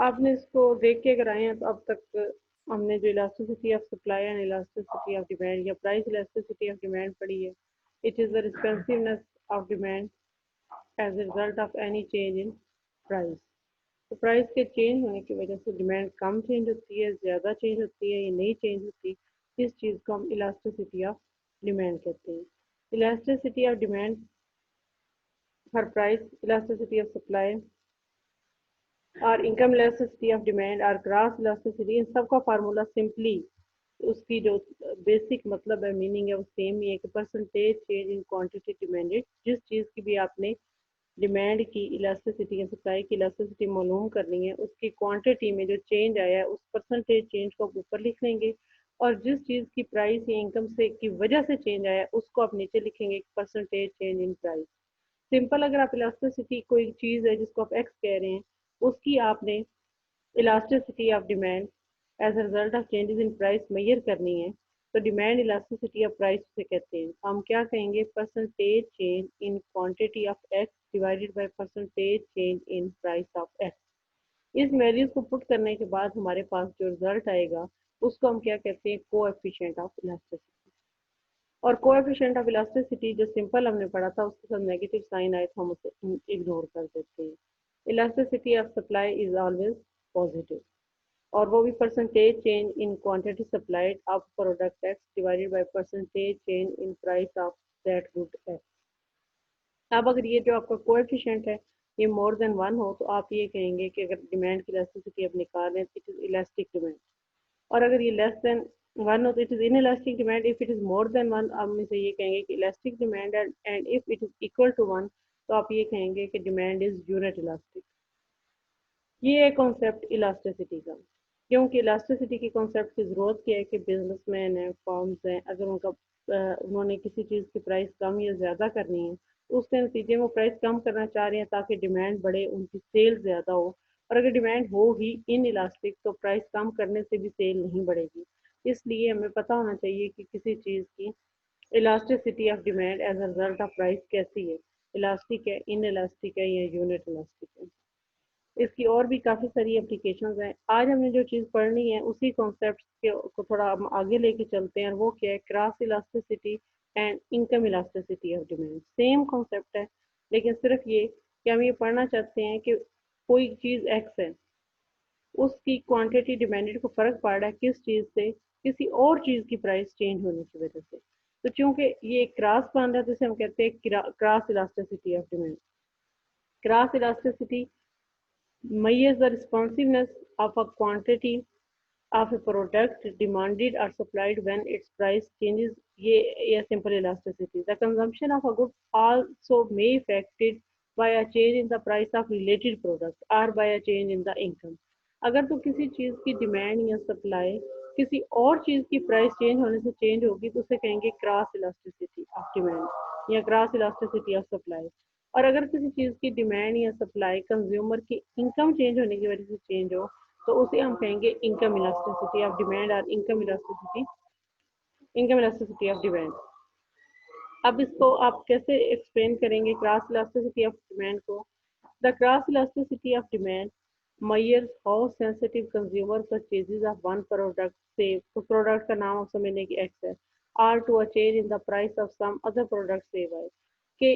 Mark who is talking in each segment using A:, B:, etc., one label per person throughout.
A: आपने इसको देख के अगर आए हैं तो अब तक हमने जो elasticity of supply and elasticity of demand या प्राइस इलास्टिसिटी ऑफ डिमांड पढ़ी है। It is the responsiveness of demand as a result of any change in price. तो प्राइस के चेंज होने की वजह से डिमांड कम चेंज होती है, ज़्यादा चेंज होती है या नहीं चेंज होती, इस चीज़ को हम इलास्टिसिटी ऑफ डिमांड कहते हैं। Elasticity of demand for price, elasticity of supply और इनकम इलास्टिसिटी ऑफ डिमांड और क्रॉस इलास्टिसिटी, इन सब का फार्मूला सिंपली उसकी जो बेसिक मतलब है, मीनिंग है, वो सेम ही है कि percentage change in quantity demanded. जिस चीज़ की भी आपने डिमांड की इलास्टिसिटी या सप्लाई की इलास्टिसिटी मालूम करनी है, उसकी क्वांटिटी में जो चेंज आया है उस परसेंटेज चेंज को आप ऊपर लिख लेंगे, और जिस चीज़ की प्राइस या इनकम से की वजह से चेंज आया है उसको आप नीचे लिखेंगे percentage change in price. Simple, अगर आप इलास्टिसिटी कोई चीज़ है जिसको आप एक्स कह रहे हैं, उसकी आपने elasticity of demand as a result of changes in price measure करनी है, तो डिमांड इलास्टिसिटी ऑफ प्राइस से कहते हैं। हम क्या कहेंगे, percentage change in quantity of X divided by percentage change in price of x. इस वैल्यूज को पुट करने के बाद हमारे पास जो रिजल्ट आएगा उसको हम क्या कहते हैं, कोएफिशिएंट ऑफ इलास्टिसिटी। और कोएफिशिएंट ऑफ इलास्टिसिटी जो सिंपल हमने पढ़ा था उसके साथ नेगेटिव साइन आए तो हम उसे इग्नोर कर देते हैं। Elasticity of supply is always positive, और वो भी percentage change in quantity supplied of product x divided by percentage change in price of that good x. अब अगर ये जो आपका कोएफिशिएंट है ये मोर देन वन हो तो आप ये कहेंगे कि अगर डिमांड की इलास्टिसिटी आप निकाल रहे हैं इट इज इलास्टिक डिमांड, और अगर ये लेस देन वन हो तो it is inelastic demand. If it is more than one आप इसे ये कहेंगे कि elastic demand, and if it is equal to one तो आप ये कहेंगे कि डिमांड इज यूनिट इलास्टिक। ये है कॉन्सेप्ट इलास्टिसिटी का। क्योंकि इलास्टिसिटी की कॉन्सेप्ट की ज़रूरत क्या है कि बिजनेसमैन हैं, फर्म्स हैं, अगर उन्होंने किसी चीज़ की प्राइस कम या ज़्यादा करनी है तो उसके नतीजे में वो प्राइस कम करना चाह रहे हैं ताकि डिमांड बढ़े, उनकी सेल ज़्यादा हो। और अगर डिमांड हो ही इन इलास्टिक तो प्राइस कम करने से भी सेल नहीं बढ़ेगी। इसलिए हमें पता होना चाहिए कि किसी चीज़ की elasticity of demand as a result of price कैसी है, इलास्टिक है, इन इलास्टिक है या यूनिट इलास्टिक है। इसकी और भी काफ़ी सारी एप्लीकेशंस हैं। आज हमें जो चीज़ पढ़नी है उसी कॉन्सेप्ट के को थोड़ा हम आगे लेके चलते हैं, और वो क्या है, cross elasticity and income elasticity of demand. Same concept है, लेकिन सिर्फ ये कि हम ये पढ़ना चाहते हैं कि कोई चीज़ एक्स है, उसकी क्वांटिटी डिमांडेड को फ़र्क पड़ रहा है किस चीज़ से, किसी और चीज़ की प्राइस चेंज होने की वजह से। तो चूंकि ये क्रॉस बन रहा है तो इसे हम कहते हैं cross elasticity of demand. Cross elasticity measures the responsiveness of a quantity of a product demanded or supplied when its price changes. ये simple elasticity. The consumption of a good also may affected by a change in the price of related product or by a change in the income. अगर तो किसी चीज़ की demand या supply किसी और चीज़ की प्राइस चेंज होने से चेंज होगी तो उसे कहेंगे क्रॉस इलास्टिसिटी ऑफ डिमांड या क्रॉस इलास्टिसिटी ऑफ सप्लाई। और अगर किसी चीज़ की डिमांड या सप्लाई कंज्यूमर की इनकम चेंज होने की वजह से चेंज हो तो उसे हम कहेंगे इनकम इलास्टिसिटी ऑफ डिमांड और इनकम इलास्टिसिटी ऑफ डिमांड। अब इसको आप कैसे एक्सप्लेन करेंगे क्रॉस इलास्टिसिटी ऑफ डिमांड को। The cross elasticity of demand measures how sensitive consumer purchases of one product, say उस प्रोडक्ट का नाम आप समझने की एक्स है, are to a change in the price of some other product, say y, कि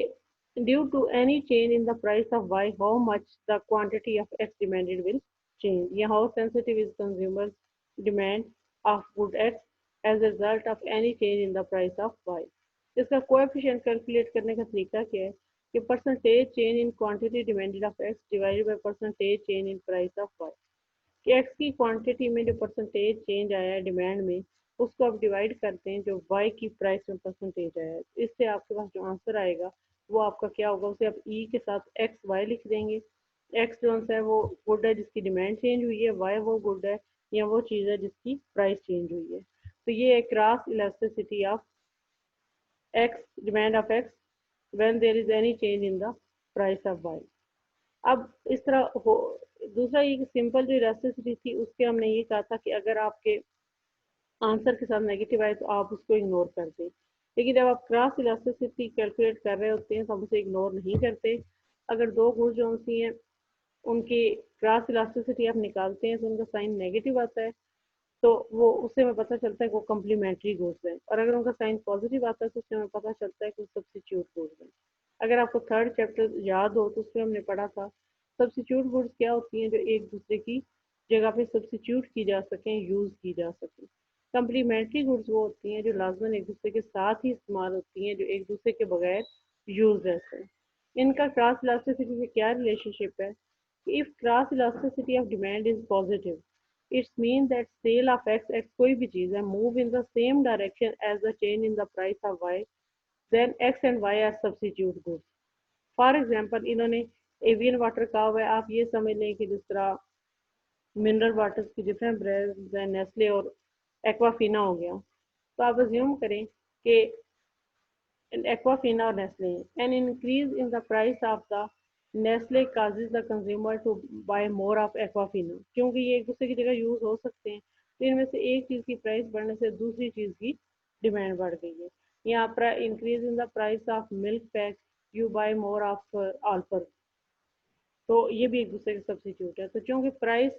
A: due to any change in the price of y how much the quantity of x demanded will change, या how sensitive is consumers demand of good x as a result of any change in the price of y। इसका coefficient calculate करने का तरीका क्या है कि percentage change in quantity demanded of X divided by percentage change in price of Y. कि X की quantity में जो परसेंटेज चेंज आया है डिमांड में उसको आप डिवाइड करते हैं जो वाई की प्राइस में परसेंटेज आया है। इससे आपके पास जो आंसर आएगा वो आपका क्या होगा, उसे आप ई के साथ एक्स वाई लिख देंगे। एक्स जो है वो गुड है जिसकी डिमांड चेंज हुई है, वाई वो गुड है या वो चीज़ है जिसकी प्राइस चेंज हुई है। तो ये है cross elasticity of x, demand of x when there is any change in the price of y। अब इस तरह हो, दूसरा ये सिंपल जो इलास्टिसिटी थी उसके हमने ये कहा था कि अगर आपके आंसर के साथ नेगेटिव आए तो आप उसको इग्नोर कर दें, लेकिन जब आप क्रॉस इलास्टिसिटी कैलकुलेट कर रहे होते हैं तो हम उसे इग्नोर नहीं करते। अगर दो गुड्स जो सी हैं उनकी क्रॉस इलास्टिसिटी आप निकालते हैं तो उनका साइन नेगेटिव आता है, तो वो उससे हमें पता चलता है कि वो कम्प्लीमेंट्री गुड्स हैं। और अगर उनका साइन पॉजिटिव आता है तो उससे हमें पता चलता है कि वो सब्स्टिट्यूट गुड्स हैं। अगर आपको थर्ड चैप्टर याद हो तो उसमें हमने पढ़ा था सब्स्टिट्यूट गुड्स क्या होती हैं, जो एक दूसरे की जगह पे सब्स्टिट्यूट की जा सकें, यूज़ की जा सकें। कम्प्लीमेंट्री गुड्स वो होती हैं जो लाजमन एक दूसरे के साथ ही इस्तेमाल होती हैं, जो एक दूसरे के बगैर यूज रहते हैं। इनका क्रॉस इलास्टिसिटी से क्या रिलेशनशिप है? If cross elasticity of demand is positive, it's mean that sale of X, X कोई भी चीज़ है, move in the same direction as the change in the price of Y, then X and Y are substitute goods. For example इन्होंने Evian water कहा हुआ है, आप ये समझ लें कि जिस तरह मिनरल वाटर्स की डिफरेंट ब्रांड्स हैं, नेस्ले और एक्वाफिना हो गया, तो आप अज्यूम करें कि एक्वाफिना और Nestle an increase in the price of the Nestle causes the consumer to buy more of Aquafina. क्योंकि ये एक दूसरे की जगह यूज हो सकते हैं, तो इनमें से एक चीज़ की प्राइस बढ़ने से दूसरी चीज़ की डिमांड बढ़ गई है। यहाँ पर increase in the price of milk pack, you buy more of Alper. तो ये भी एक दूसरे के सब्सिट्यूट है। तो क्योंकि प्राइस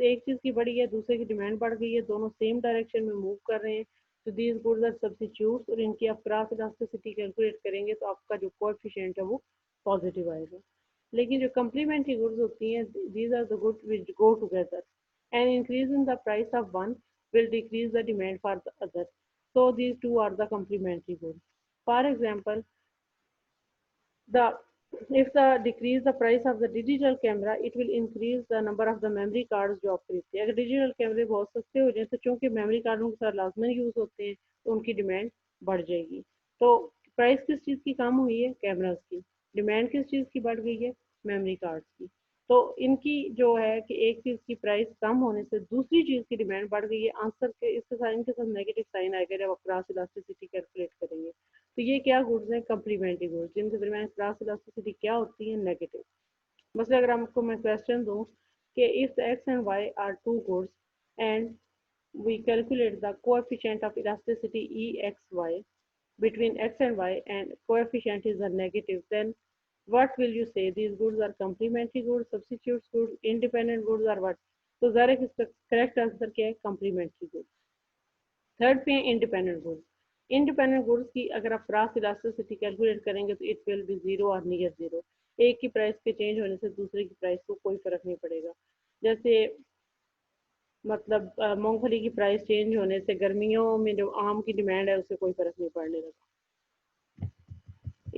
A: एक चीज़ की बढ़ी है, दूसरे की डिमांड बढ़ गई है, दोनों सेम डायरेक्शन में मूव कर रहे हैं, तो दीज गुड्स आर सब्सिट्यूट्स, और इनकी आप क्रॉस इलास्टिसिटी कैलकुलेट करेंगे तो आपका जो कोएफिशिएंट है वो पॉजिटिव आएगा। लेकिन जो कम्प्लीमेंट्री गुड्स होती हैं, these are the goods which go together, and increase in the price of one will decrease the demand for the other. So these two are the complementary goods. For example, the if the decrease the price of the digital camera, it will increase the number of the memory cards जो आप खरीदते हैं। अगर digital कैमरे बहुत सस्ते हो जाए तो चूंकि मेमोरी कार्डों के साथ लाजमन यूज होते हैं, तो उनकी डिमांड बढ़ जाएगी। तो प्राइस किस चीज़ की कम हुई है? कैमराज की। डिमांड किस चीज़ की बढ़ गई है? मेमोरी कार्ड्स की। तो इनकी जो है कि एक चीज़ की प्राइस कम होने से दूसरी चीज़ की डिमांड बढ़ गई है। आंसर के इसके साइन के साथ नेगेटिव साइन आएगा जब आप क्रॉस इलास्टिसिटी कैलकुलेट करेंगे। तो ये क्या गुड्स हैं? कम्प्लीमेंट्री गुड्स, जिनके दरमियान क्रॉस इलास्टिसिटी क्या होती है? नेगेटिव। मतलब अगर आपको मैं क्वेश्चन दूं कि if X and Y are two goods and we calculate the coefficient of elasticity EXY between x and y, and coefficient is a negative, then what will you say? These goods are complementary goods, substitutes goods, independent goods, or what? तो ज़रा इसका correct answer क्या है? Complementary goods. Third पे है independent goods. Independent goods की अगर आप क्रॉस इलास्टिसिटी कैलकुलेट करेंगे तो इट विल बी जीरो और नियर जीरो। एक की प्राइस के चेंज होने से दूसरे की प्राइस को कोई फर्क नहीं पड़ेगा। जैसे मतलब मूंगफली की प्राइस चेंज होने से गर्मियों में जो आम की डिमांड है उससे कोई फर्क नहीं पड़ने लगा।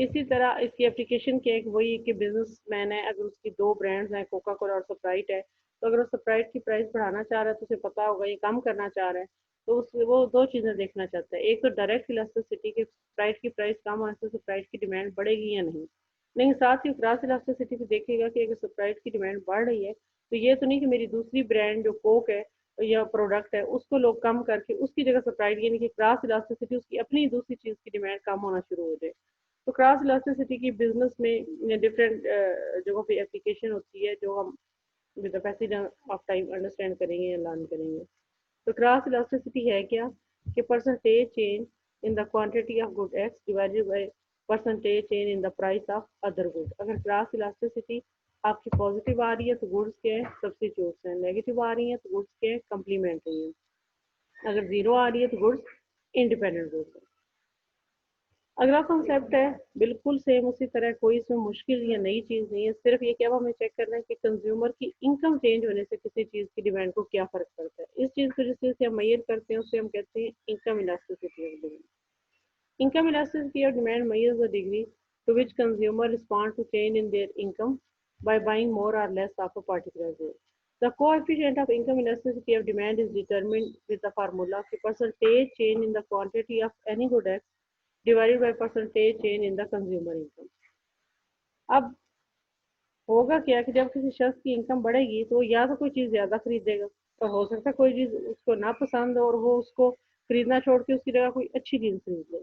A: इसी तरह इसकी एप्लीकेशन क्या है कि वही कि बिजनेसमैन है, अगर उसकी दो ब्रांड्स हैं, कोका कोला और स्प्राइट है, तो अगर वो स्प्राइट की प्राइस बढ़ाना चाह रहा है तो उसे पता होगा ये कम करना चाह रहा है, तो उस वो दो चीज़ें देखना चाहता है। एक तो डायरेक्ट इलास्टिसिटी के स्प्राइट की प्राइस कम होने से स्प्राइट की डिमांड बढ़ेगी या नहीं, लेकिन साथ ही क्रॉस इलास्टिसिटी भी देखेगा कि अगर स्प्राइट की डिमांड बढ़ रही है तो ये तो नहीं कि मेरी दूसरी ब्रांड जो कोक है या प्रोडक्ट है उसको लोग कम करके उसकी जगह स्प्राइट, यानी कि क्रॉस इलास्टिसिटी उसकी अपनी दूसरी चीज़ की डिमांड कम होना शुरू हो जाए। तो क्रॉस इलास्टिसिटी की बिजनेस में डिफरेंट जगहों पे एप्लीकेशन होती है जो हम with the passage of time understand करेंगे या लर्न करेंगे। तो क्रॉस इलास्टिसिटी है क्या? कि percentage change in the quantity of good x divided by percentage change in the price of other good. अगर क्रॉस इलास्टिसिटी आपकी पॉजिटिव आ रही है तो गुड्स के सब्स्टिट्यूट्स हैं, नेगेटिव आ रही है तो गुड्स के कम्प्लीमेंट्री हैं, अगर जीरो आ रही है तो गुड्स इंडिपेंडेंट गुड्स हैं। अगला कॉन्सेप्ट है बिल्कुल सेम उसी तरह, कोई इसमें मुश्किल या नई चीज़ नहीं है, सिर्फ ये क्या हमें चेक करना है कि कंज्यूमर की इनकम चेंज होने से किसी चीज़ की डिमांड को क्या फ़र्क पड़ता है। इस चीज़ को जिस चीज़ से हम मेजर करते हैं उससे हम कहते हैं income elasticity of demand. Income elasticity of demand measures the degree to which consumer respond to change in their income by buying more or less of a particular good. The coefficient of income elasticity of demand is determined with the formula कि percentage change in the quantity of any good X divided by percentage change in the consumer income. अब होगा क्या कि जब किसी शख्स की income बढ़ेगी तो या तो कोई चीज़ ज़्यादा खरीदेगा, और हो सकता है कोई चीज़ उसको ना पसंद हो और वो उसको खरीदना छोड़ के उसकी जगह कोई अच्छी चीज़ खरीद ले।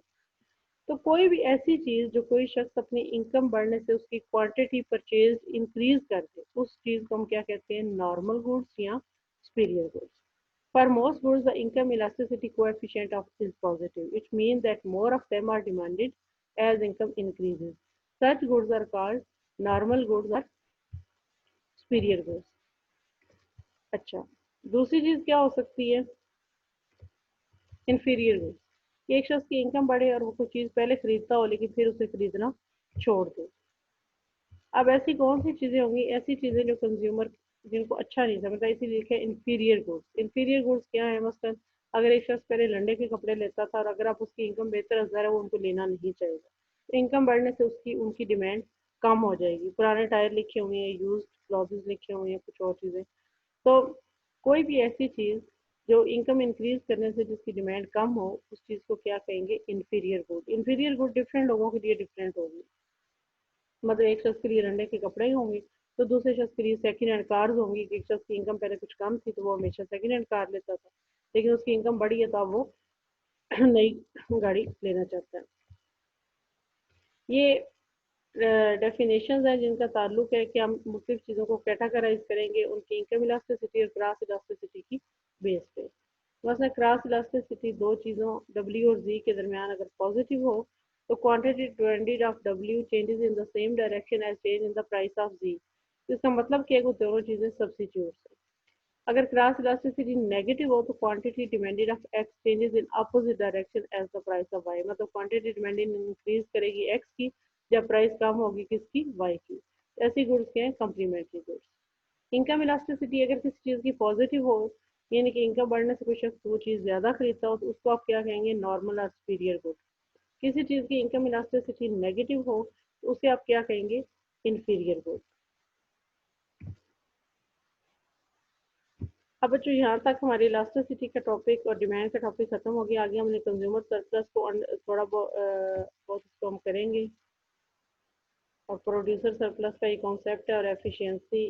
A: तो कोई भी ऐसी चीज़ जो कोई शख्स अपनी इनकम बढ़ने से उसकी क्वांटिटी परचेज इंक्रीज कर दे, उस चीज़ को हम क्या कहते हैं? नॉर्मल गुड्स या superior goods. For most goods, the income elasticity coefficient of is positive, which means that more of them are demanded as income increases. Such goods are called normal goods or superior goods. अच्छा, दूसरी चीज क्या हो सकती है? Inferior goods, कि एक शख्स की इनकम बढ़े और वो कोई चीज पहले खरीदता हो लेकिन फिर उसे खरीदना छोड़ दे। अब ऐसी कौन सी चीजें होंगी? ऐसी चीजें जो कंज्यूमर जिनको अच्छा नहीं समझता, इसीलिए लिखे इंफीरियर गुड्स। इंफीरियर गुड्स क्या है? मसलन अगर एक शख्स पहले लंडे के कपड़े लेता था और अगर आप उसकी इनकम बेहतर हजार है, वो उनको लेना नहीं चाहेगा। तो इनकम बढ़ने से उसकी उनकी डिमांड कम हो जाएगी। पुराने टायर लिखे हुए हैं, यूज क्लॉथ्स लिखे हुए हैं, कुछ और चीजें। तो कोई भी ऐसी चीज जो इनकम इंक्रीज करने से जिसकी डिमांड कम हो, उस चीज को क्या कहेंगे? Inferior good. Inferior good different लोगों के लिए डिफरेंट होगी। मतलब एक शख्स के लिए रंडे के कपड़े ही होंगे, तो दूसरे शख्स के लिए सेकंड हैंड कार्स होंगी। एक शख्स की इनकम पहले कुछ कम थी तो वो हमेशा सेकंड हैंड कार लेता था, लेकिन उसकी इनकम बढ़ी है तो अब वो नई गाड़ी लेना चाहता है। ये डेफिनेशंस हैं जिनका ताल्लुक है कि हम मुख्तलिफ चीज़ों को कैटेगराइज करेंगे उनकी इनकम इलास्टिसिटी और क्रॉस इलास्टिसिटी की बेस पे। वैसे क्रॉस इलास्टिसिटी दो चीज़ों W और Z के दरमियान अगर पॉजिटिव हो तो quantity dependent of W changes in the same direction as change in the price of Z। तो इसका मतलब क्या है? वो दोनों चीज़ें सब्सिट्यूट है। अगर क्रॉस इलास्टिसिटी नेगेटिव हो तो quantity dependent of X changes in opposite direction as the price of Y। मतलब क्वांटिटी डिपेंडेंट इंक्रीज करेगी X की जब प्राइस कम होगी किसकी? Y की। ऐसी गुड्स क्या है? Complementary goods. इनकम इलास्टिसिटी अगर किसी चीज़ की पॉजिटिव हो, यानी कि इनकम बढ़ने से कोई शख्स वो चीज़ ज़्यादा खरीदता हो, तो उसको आप क्या कहेंगे? नॉर्मल और सुपीरियर गुड। किसी चीज़ की इनकम इलास्टिसिटी नेगेटिव हो तो उसे आप क्या कहेंगे? Inferior good. अब बच्चों यहाँ तक हमारी इलास्टिसिटी का टॉपिक और डिमांड का टॉपिक खत्म हो गया। आगे हमने कंज्यूमर सरप्लस को थोड़ा बहुत इसको हम करेंगे, और प्रोड्यूसर सरप्लस का ये कॉन्सेप्ट है, और एफिशिएंसी,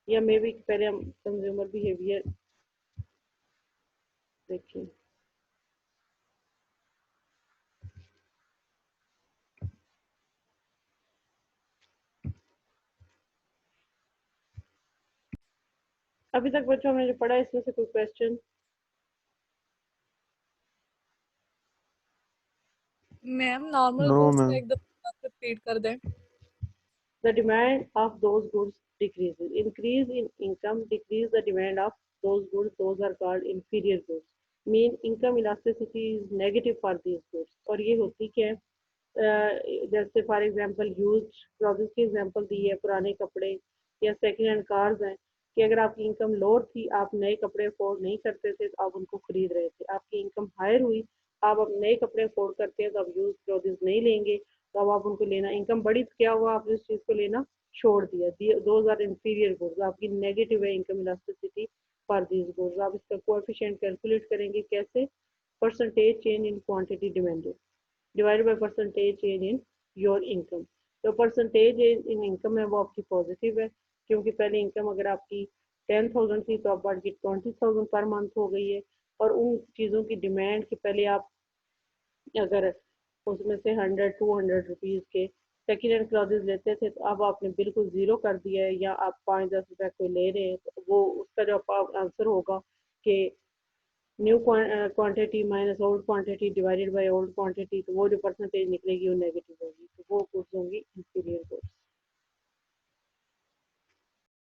A: या मे बी पहले हम कंज्यूमर बिहेवियर देखें। अभी तक बच्चों हमने जो पढ़ा है इसमें से कोई question?
B: Ma'am normal
C: no
B: goods का
C: मैम।
B: एक दफा रिपीट कर दें।
A: The demand of those goods decreases. Increase in income decrease the demand of those goods. Those are called inferior goods. Mean income elasticity is negative for these goods. और ये होती क्या है? जैसे फॉर एग्जांपल यूज क्लॉथ्स की example दी है, पुराने कपड़े या सेकंड हैंड कार्स हैं, कि अगर आपकी इनकम लोअर थी, आप नए कपड़े अफोर्ड नहीं करते थे तो आप उनको खरीद रहे थे। आपकी इनकम हायर हुई, आप अब नए कपड़े अफोर्ड करते हैं तो आप यूज क्लॉथ्स नहीं लेंगे, तो अब आप उनको लेना, इनकम बढ़ी तो क्या हुआ? आपने उस चीज़ को लेना छोड़ दिया। Those are inferior goods. आपकी नेगेटिव है income elasticity for these goods. आप इसका कोएफिशिएंट कैलकुलेट करेंगे कैसे? Percentage change in quantity demanded divided by percentage change in your income. तो परसेंटेज इन इनकम है वो आपकी पॉजिटिव है, क्योंकि पहले इनकम अगर आपकी 10,000 थी तो अब बढ़ के 20,000 पर मंथ हो गई है। और उन चीज़ों की डिमांड के पहले आप अगर उसमें से 100-200 रुपीज़ के सेकेंड हैंड क्लॉथेज लेते थे, तो अब आपने बिल्कुल ज़ीरो कर दिया है, या आप 5-10 रुपए कोई ले रहे हैं, तो वो उसका जो आंसर होगा कि new quantity minus old quantity divided by old quantity, तो वो जो परसेंटेज निकलेगी वो नेगेटिव होगी, तो वो गुड्स होंगी इंफीरियर गुड्स।